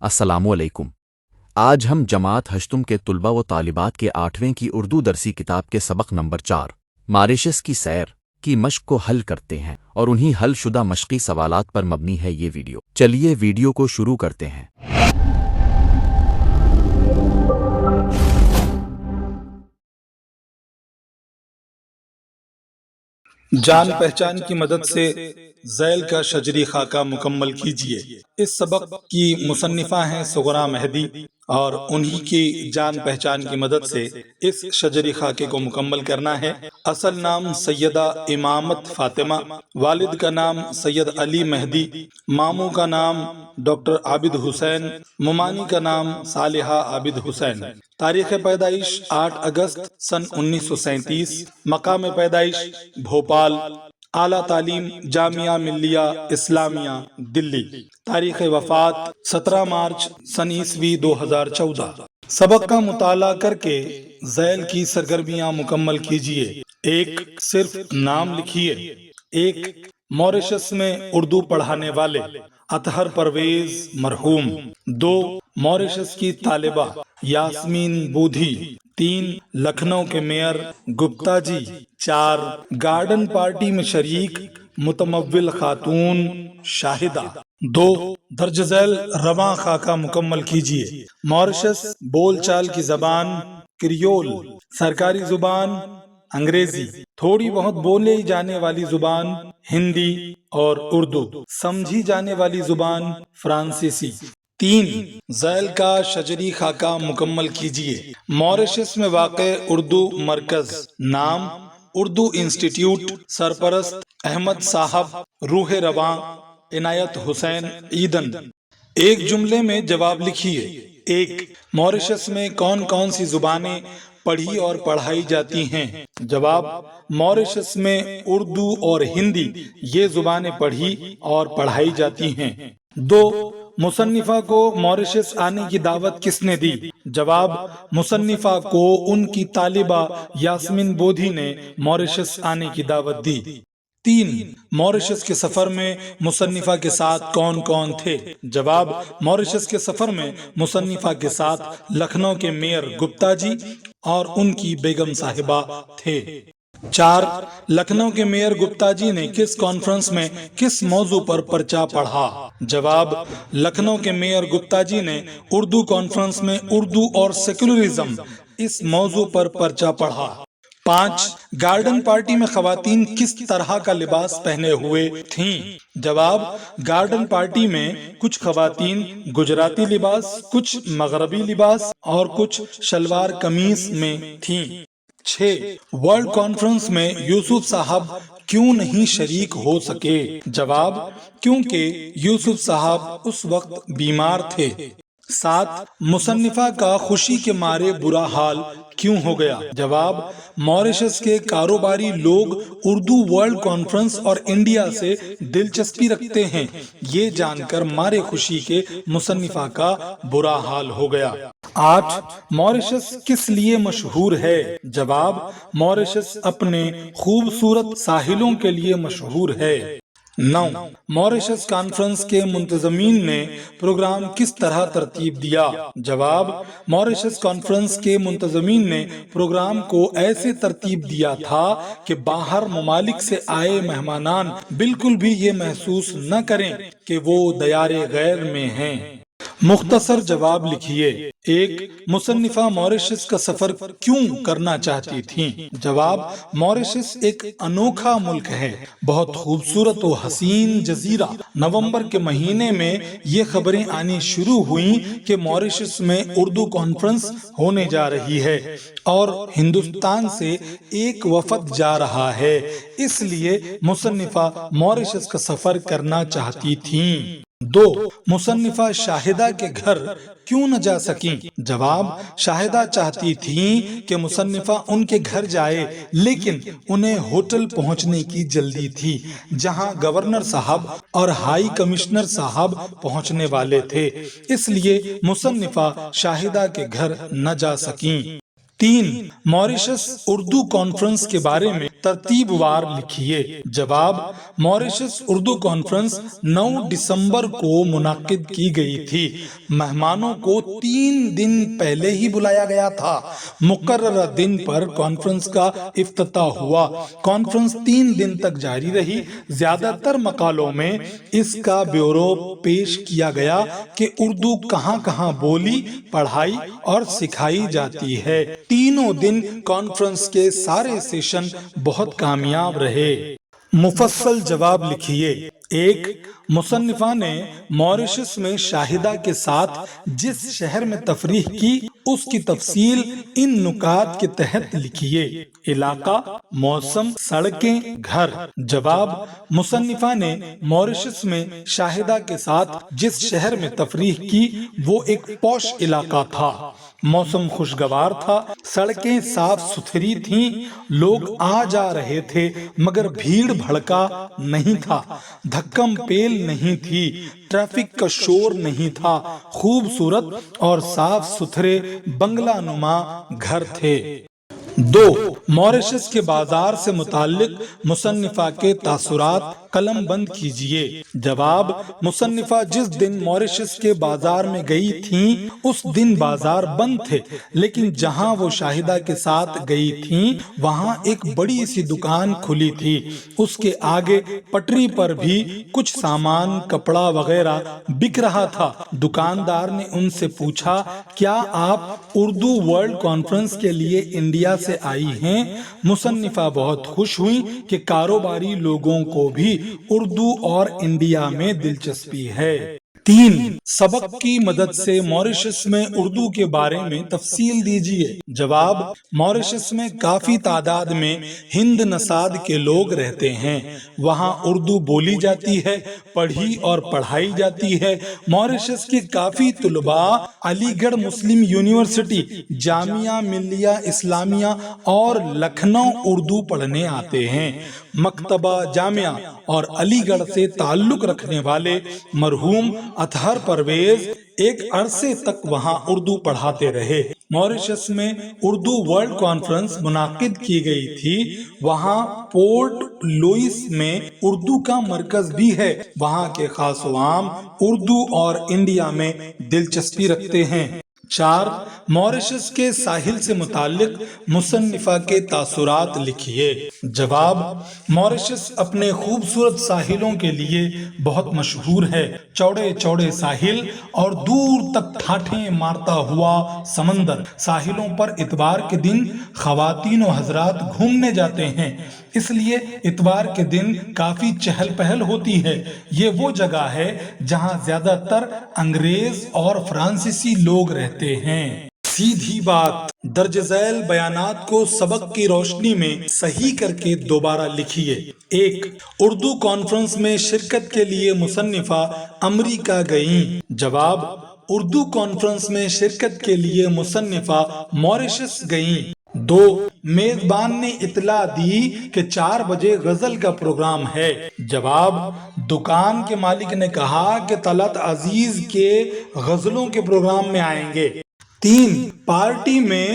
السلام علیکم۔ آج ہم جماعت ہشتم کے طلباء و طالبات کے 8ویں کی اردو درسی کتاب کے سبق نمبر 4 ماریشس کی سیر کی مشق کو حل کرتے ہیں اور انہی حل شدہ مشقی سوالات پر مبنی ہے یہ ویڈیو۔ چلیے ویڈیو کو شروع کرتے ہیں۔ جان پہچان کی مدد سے ذیل کا شجری خاکہ مکمل کیجیے۔ اس سبق کی مصنفہ ہیں صغرا مہدی اور انہی کی جان پہچان کی مدد سے اس شجری خاکے کو مکمل کرنا ہے۔ اصل نام سیدہ امامت فاطمہ، والد کا نام سید علی مہدی، ماموں کا نام ڈاکٹر عابد حسین، ممانی کا نام صالحہ عابد حسین۔ تاریخ پیدائش 8 اگست سن 1937، مقام پیدائش بھوپال، اعلیٰ تعلیم جامعہ ملیہ اسلامیہ دلی، تاریخ وفات 17 مارچ سن عیسوی 2014۔ سبق کا مطالعہ کر کے ذیل کی سرگرمیاں مکمل کیجیے۔ 1 صرف نام لکھیے۔ 1 موریشس میں اردو پڑھانے والے اطہر پرویز مرحوم۔ 2 موریشس کی طالبہ یاسمین بودھی۔ 3 لکھنؤ کے میئر گپتا جی۔ 4 گارڈن پارٹی میں شریک متمول خاتون شاہدہ۔ 2 درج ذیل رواں خاکہ مکمل کیجیے۔ موریشس بول چال کی زبان کریول، سرکاری زبان انگریزی، تھوڑی بہت بولے جانے والی زبان ہندی اور اردو، سمجھی جانے والی زبان فرانسیسی۔ 3 ذیل کا شجری خاکہ مکمل کیجیے۔ موریشس میں واقع اردو مرکز نام اردو انسٹیٹیوٹ، سرپرست احمد صاحب، روح رواں عنایت حسین ایدن۔ ایک جملے میں جواب لکھیے۔ 1 موریشس میں کون کون سی زبانیں پڑھی اور پڑھائی جاتی ہیں؟ جواب: موریشس میں اردو اور ہندی یہ زبانیں پڑھی اور پڑھائی جاتی ہیں۔ 2 مصنفہ کو موریشس آنے کی دعوت کس نے دی؟ جواب: مصنفہ کو ان کی طالبہ یاسمین بودھی نے موریشس آنے کی دعوت دی۔ 3 موریشس کے سفر میں مصنفہ کے ساتھ کون کون تھے؟ جواب: موریشس کے سفر میں مصنفہ کے ساتھ لکھنؤ کے میئر گپتا جی اور ان کی بیگم صاحبہ تھے۔ 4 لکھنؤ کے میئر گپتا جی نے کس کانفرنس میں کس موضوع پر پرچہ پڑھا؟ جواب: لکھنؤ کے میئر گپتا جی نے اردو کانفرنس میں اردو اور سیکولرزم اس موضوع پر پرچہ پڑھا۔ 5 گارڈن پارٹی میں خواتین کس طرح کا لباس پہنے ہوئے تھیں؟ جواب: گارڈن پارٹی میں کچھ خواتین گجراتی لباس، کچھ مغربی لباس اور کچھ شلوار قمیص میں تھیں۔ 6 ورلڈ کانفرنس میں یوسف صاحب کیوں نہیں شریک ہو سکے؟ جواب: کیونکہ یوسف صاحب اس وقت بیمار تھے۔ 7 مصنفہ کا خوشی کے مارے برا حال کیوں ہو گیا؟ جواب: موریشس کے کاروباری لوگ اردو ورلڈ کانفرنس اور انڈیا سے دلچسپی رکھتے ہیں، یہ جان کر مارے خوشی کے مصنفہ کا برا حال ہو گیا۔ 8 موریشس کس لیے مشہور ہے؟ جواب: موریشس اپنے خوبصورت ساحلوں کے لیے مشہور ہے۔ 9 موریشس کانفرنس کے منتظمین نے پروگرام کس طرح ترتیب دیا؟ جواب: موریشس کانفرنس کے منتظمین نے پروگرام کو ایسے ترتیب دیا تھا کہ باہر ممالک سے آئے مہمانان بالکل بھی یہ محسوس نہ کریں کہ وہ دیار غیر میں ہیں۔ مختصر جواب لکھیے۔ 1 مصنفہ موریشس کا سفر کیوں کرنا چاہتی تھیں؟ جواب: موریشس ایک انوکھا ملک ہے، بہت خوبصورت و حسین جزیرہ۔ نومبر کے مہینے میں یہ خبریں آنی شروع ہوئیں کہ موریشس میں اردو کانفرنس ہونے جا رہی ہے اور ہندوستان سے ایک وفد جا رہا ہے، اس لیے مصنفہ موریشس کا سفر کرنا چاہتی تھیں۔ 2 مصنفہ شاہدہ کے گھر کیوں نہ جا سکیں؟ جواب: شاہدہ چاہتی تھیں کہ مصنفہ ان کے گھر جائے، لیکن انہیں ہوٹل پہنچنے کی جلدی تھی جہاں گورنر صاحب اور ہائی کمشنر صاحب پہنچنے والے تھے، اس لیے مصنفہ شاہدہ کے گھر نہ جا سکیں۔ 3. ماریشس اردو کانفرنس کے بارے میں ترتیب وار لکھیے۔ جواب: ماریشس اردو کانفرنس 9 دسمبر کو منعقد کی گئی تھی۔ مہمانوں کو 3 دن پہلے ہی بلایا گیا تھا۔ مقررہ دن پر کانفرنس کا افتتاح ہوا۔ کانفرنس 3 دن تک جاری رہی۔ زیادہ تر مقالوں میں اس کا بیورو پیش کیا گیا کہ اردو کہاں کہاں بولی، پڑھائی اور سکھائی جاتی ہے۔ تینوں دن کانفرنس کے سارے سیشن بہت کامیاب رہے۔ مفصل جواب لکھیے۔ 1. مصنفہ نے ماریشس میں شاہدہ کے ساتھ جس شہر میں تفریح کی اس کی تفصیل ان نکات کے تحت لکھیے۔ علاقہ، موسم، سڑکیں، گھر۔ جواب: مصنفہ نے ماریشس میں شاہدہ کے ساتھ جس شہر میں تفریح کی وہ ایک پوش علاقہ تھا۔ موسم خوشگوار تھا، سڑکیں صاف ستھری تھیں، لوگ آ جا رہے تھے مگر بھیڑ بھڑکا نہیں تھا، دھکم پیل نہیں تھی، ٹریفک کا شور نہیں تھا، خوبصورت اور صاف ستھرے بنگلہ نما گھر تھے۔ 2. ماریشس کے بازار سے متعلق مصنفہ کے تاثرات قلم بند کیجیے۔ جواب: مصنفہ جس دن ماریشس کے بازار میں گئی تھیں اس دن بازار بند تھے، لیکن جہاں وہ شاہدہ کے ساتھ گئی تھیں وہاں ایک بڑی سی دکان کھلی تھی۔ اس کے آگے پٹری پر بھی کچھ سامان، کپڑا وغیرہ بک رہا تھا۔ دکاندار نے ان سے پوچھا، کیا آپ اردو ورلڈ کانفرنس کے لیے انڈیا سے آئی ہیں؟ مصنفہ بہت خوش ہوئی کہ کاروباری لوگوں کو بھی اردو اور انڈیا میں دلچسپی ہے۔ 3. سبق کی مدد سے ماریشس میں اردو کے بارے میں تفصیل دیجیے۔ جواب: ماریشس میں کافی تعداد میں ہند نژاد کے لوگ رہتے ہیں۔ وہاں اردو بولی جاتی ہے، پڑھی اور پڑھائی جاتی ہے۔ ماریشس کے کافی طلباء علی گڑھ مسلم یونیورسٹی، جامعہ ملیہ اسلامیہ اور لکھنؤ اردو پڑھنے آتے ہیں۔ مکتبہ جامعہ اور علی گڑھ سے تعلق رکھنے والے مرحوم اطہر پرویز ایک عرصے تک وہاں اردو پڑھاتے رہے۔ ماریشس میں اردو ورلڈ کانفرنس منعقد کی گئی تھی۔ وہاں پورٹ لوئس میں اردو کا مرکز بھی ہے۔ وہاں کے خاص و عام اردو اور انڈیا میں دلچسپی رکھتے ہیں۔ 4. ماریشس کے ساحل سے متعلق مصنفہ کے تاثرات لکھیے۔ جواب: ماریشس اپنے خوبصورت ساحلوں کے لیے بہت مشہور ہے۔ چوڑے چوڑے ساحل اور دور تک ٹھاٹھیں مارتا ہوا سمندر۔ ساحلوں پر اتوار کے دن خواتین و حضرات گھومنے جاتے ہیں، اس لیے اتوار کے دن کافی چہل پہل ہوتی ہے۔ یہ وہ جگہ ہے جہاں زیادہ تر انگریز اور فرانسیسی لوگ رہتے ہیں۔ سیدھی بات، درج ذیل بیانات کو سبق کی روشنی میں صحیح کر کے دوبارہ لکھیے۔ 1. اردو کانفرنس میں شرکت کے لیے مصنفہ امریکہ گئیں۔ جواب: اردو کانفرنس میں شرکت کے لیے مصنفہ ماریشس گئیں۔ 2. میزبان نے اطلاع دی کہ 4 بجے غزل کا پروگرام ہے۔ جواب: دکان کے مالک نے کہا کہ طلعت عزیز کے غزلوں کے پروگرام میں آئیں گے۔ 3. پارٹی میں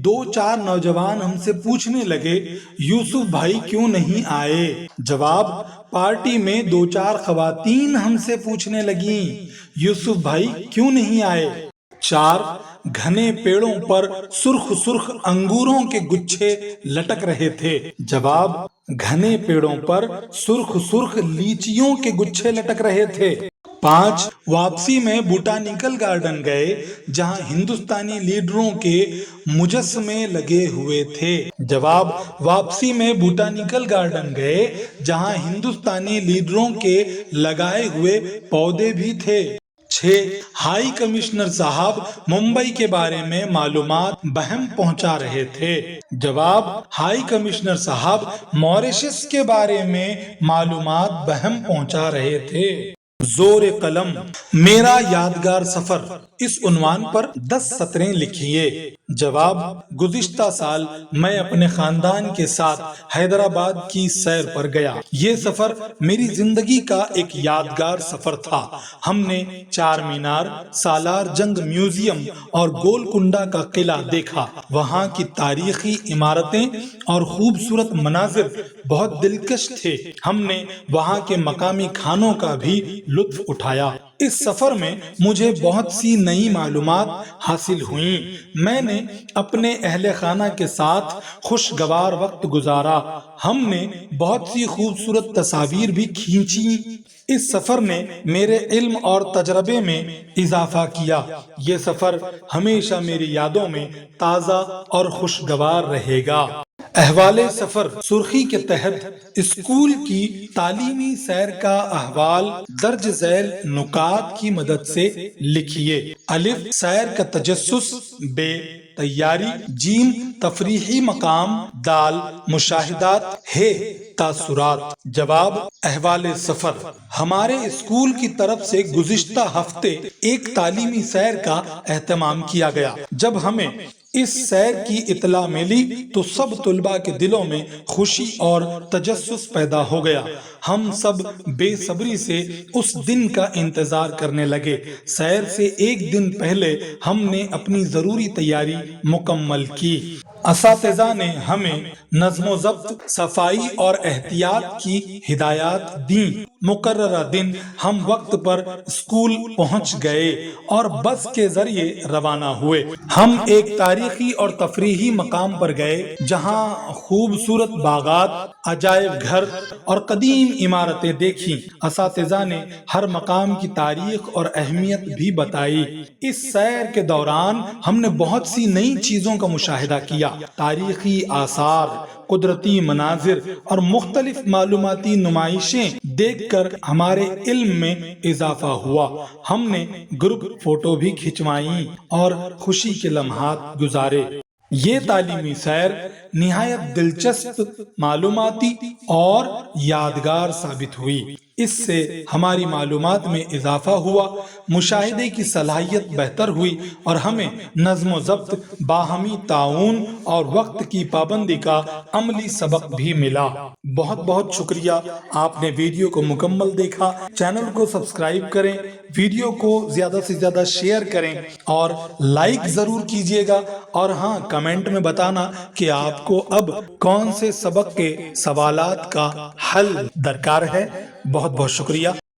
2-4 نوجوان ہم سے پوچھنے لگے، یوسف بھائی کیوں نہیں آئے؟ جواب: پارٹی میں 2-4 خواتین ہم سے پوچھنے لگیں، یوسف بھائی کیوں نہیں آئے؟ 4. گھنے پیڑوں پر سرخ سرخ انگوروں کے گچھے لٹک رہے تھے۔ جواب: گھنے پیڑوں پر سرخ سرخ لیچیوں کے گچھے لٹک رہے تھے۔ 5. واپسی میں بوٹانیکل گارڈن گئے جہاں ہندوستانی لیڈروں کے مجسمے لگے ہوئے تھے۔ جواب: واپسی میں بوٹانیکل گارڈن گئے جہاں ہندوستانی لیڈروں کے لگائے ہوئے پودے بھی تھے۔ 6. ہائی کمشنر صاحب ممبئی کے بارے میں معلومات بہم پہنچا رہے تھے۔ جواب: ہائی کمشنر صاحب ماریشس کے بارے میں معلومات بہم پہنچا رہے تھے۔ زور قلم میرا یادگار سفر، اس عنوان پر 10 سطریں لکھیے۔ جواب: گزشتہ سال میں اپنے خاندان کے ساتھ حیدرآباد کی سیر پر گیا۔ یہ سفر میری زندگی کا ایک یادگار سفر تھا۔ ہم نے چار مینار، سالار جنگ میوزیم اور گولکنڈہ کا قلعہ دیکھا۔ وہاں کی تاریخی عمارتیں اور خوبصورت مناظر بہت دلکش تھے۔ ہم نے وہاں کے مقامی کھانوں کا بھی لطف اٹھایا۔ اس سفر میں مجھے بہت سی نئی معلومات حاصل ہوئیں۔ میں نے اپنے اہل خانہ کے ساتھ خوشگوار وقت گزارا۔ ہم نے بہت سی خوبصورت تصاویر بھی کھینچی۔ اس سفر نے میرے علم اور تجربے میں اضافہ کیا۔ یہ سفر ہمیشہ میری یادوں میں تازہ اور خوشگوار رہے گا۔ احوال سفر سرخی کے تحت اسکول کی تعلیمی سیر کا احوال درج ذیل نکات کی مدد سے لکھیے۔ الف، سیر کا تجسس۔ ب، تیاری۔ جیم، تفریحی مقام۔ دال، مشاہدات۔ ہے، تاثرات۔ جواب: احوال سفر ہمارے اسکول کی طرف سے گزشتہ ہفتے ایک تعلیمی سیر کا اہتمام کیا گیا۔ جب ہمیں اس سیر کی اطلاع ملی تو سب طلباء کے دلوں میں خوشی اور تجسس پیدا ہو گیا۔ ہم سب بے صبری سے اس دن کا انتظار کرنے لگے۔ سیر سے ایک دن پہلے ہم نے اپنی ضروری تیاری مکمل کی۔ اساتذہ نے ہمیں نظم و ضبط، صفائی اور احتیاط کی ہدایات دیں۔ مقررہ دن ہم وقت پر اسکول پہنچ گئے اور بس کے ذریعے روانہ ہوئے۔ ہم ایک تاریخی اور تفریحی مقام پر گئے جہاں خوبصورت باغات، عجائب گھر اور قدیم عمارتیں دیکھیں۔ اساتذہ نے ہر مقام کی تاریخ اور اہمیت بھی بتائی۔ اس سیر کے دوران ہم نے بہت سی نئی چیزوں کا مشاہدہ کیا۔ تاریخی آثار، قدرتی مناظر اور مختلف معلوماتی نمائشیں دیکھ کر ہمارے علم میں اضافہ ہوا۔ ہم نے گروپ فوٹو بھی کھنچوائیں اور خوشی کے لمحات گزارے۔ یہ تعلیمی سیر نہایت دلچسپ، معلوماتی اور یادگار ثابت ہوئی۔ اس سے ہماری معلومات میں اضافہ ہوا، مشاہدے کی صلاحیت بہتر ہوئی اور ہمیں نظم و ضبط، باہمی تعاون اور وقت کی پابندی کا عملی سبق بھی ملا۔ بہت بہت شکریہ، آپ نے ویڈیو کو مکمل دیکھا۔ چینل کو سبسکرائب کریں، ویڈیو کو زیادہ سے زیادہ شیئر کریں اور لائک ضرور کیجیے گا، اور ہاں کمنٹ میں بتانا کہ آپ کو اب کون سے سبق کے سوالات کا حل درکار ہے۔ بہت بہت شکریہ۔